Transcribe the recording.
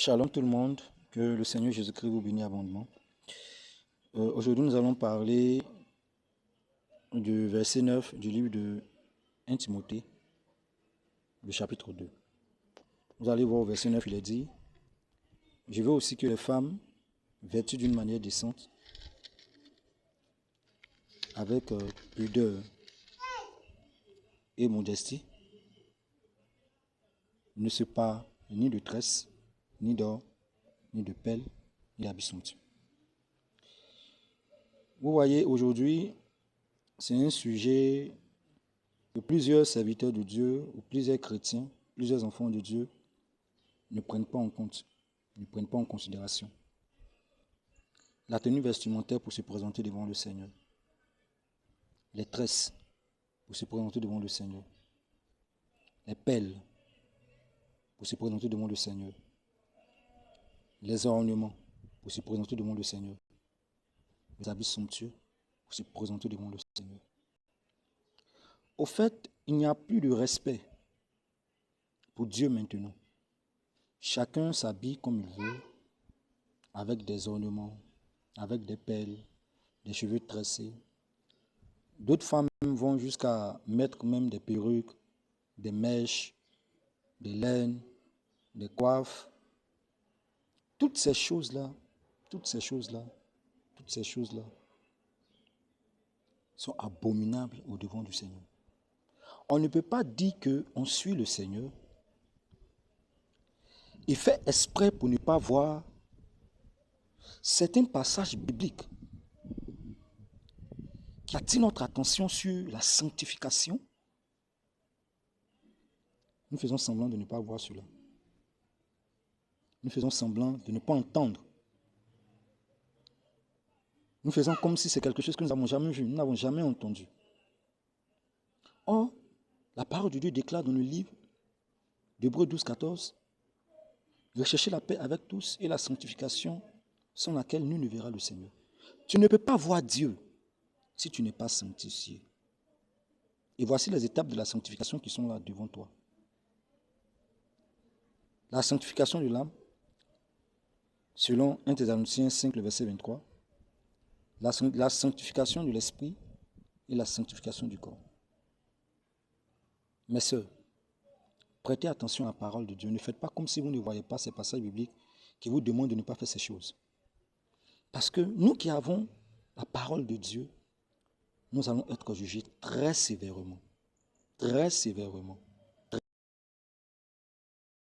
Shalom tout le monde, que le Seigneur Jésus-Christ vous bénisse abondamment. Aujourd'hui, nous allons parler du verset 9 du livre de 1 Timothée, le chapitre 2. Vous allez voir au verset 9, il est dit « Je veux aussi que les femmes, vêtues d'une manière décente, avec pudeur et modestie, ne se parent ni de tresse, ni d'or, ni de pelle, ni d'habits somptueux. » Vous voyez, aujourd'hui, c'est un sujet que plusieurs serviteurs de Dieu, ou plusieurs chrétiens, plusieurs enfants de Dieu ne prennent pas en compte, ne prennent pas en considération. La tenue vestimentaire pour se présenter devant le Seigneur. Les tresses pour se présenter devant le Seigneur. Les pelles pour se présenter devant le Seigneur. Les ornements pour se présenter devant le Seigneur. Les habits somptueux pour se présenter devant le Seigneur. Au fait, il n'y a plus de respect pour Dieu maintenant. Chacun s'habille comme il veut, avec des ornements, avec des pelles, des cheveux tressés. D'autres femmes vont jusqu'à mettre même des perruques, des mèches, des laines, des coiffes. Toutes ces choses-là sont abominables au devant du Seigneur. On ne peut pas dire qu'on suit le Seigneur et fait exprès pour ne pas voir certains passages bibliques qui attirent notre attention sur la sanctification. Nous faisons semblant de ne pas voir cela. Nous faisons semblant de ne pas entendre. Nous faisons comme si c'est quelque chose que nous n'avons jamais vu, nous n'avons jamais entendu. Or, la parole de Dieu déclare dans le livre d'Hébreux 12, 14, « Recherchez la paix avec tous et la sanctification sans laquelle nul ne verra le Seigneur. » Tu ne peux pas voir Dieu si tu n'es pas sanctifié. Et voici les étapes de la sanctification qui sont là devant toi. La sanctification de l'âme, selon 1 Thessaloniciens 5, le verset 23, la sanctification de l'esprit et la sanctification du corps. Mes sœurs, prêtez attention à la parole de Dieu. Ne faites pas comme si vous ne voyez pas ces passages bibliques qui vous demandent de ne pas faire ces choses. Parce que nous qui avons la parole de Dieu, nous allons être jugés très sévèrement. Très sévèrement.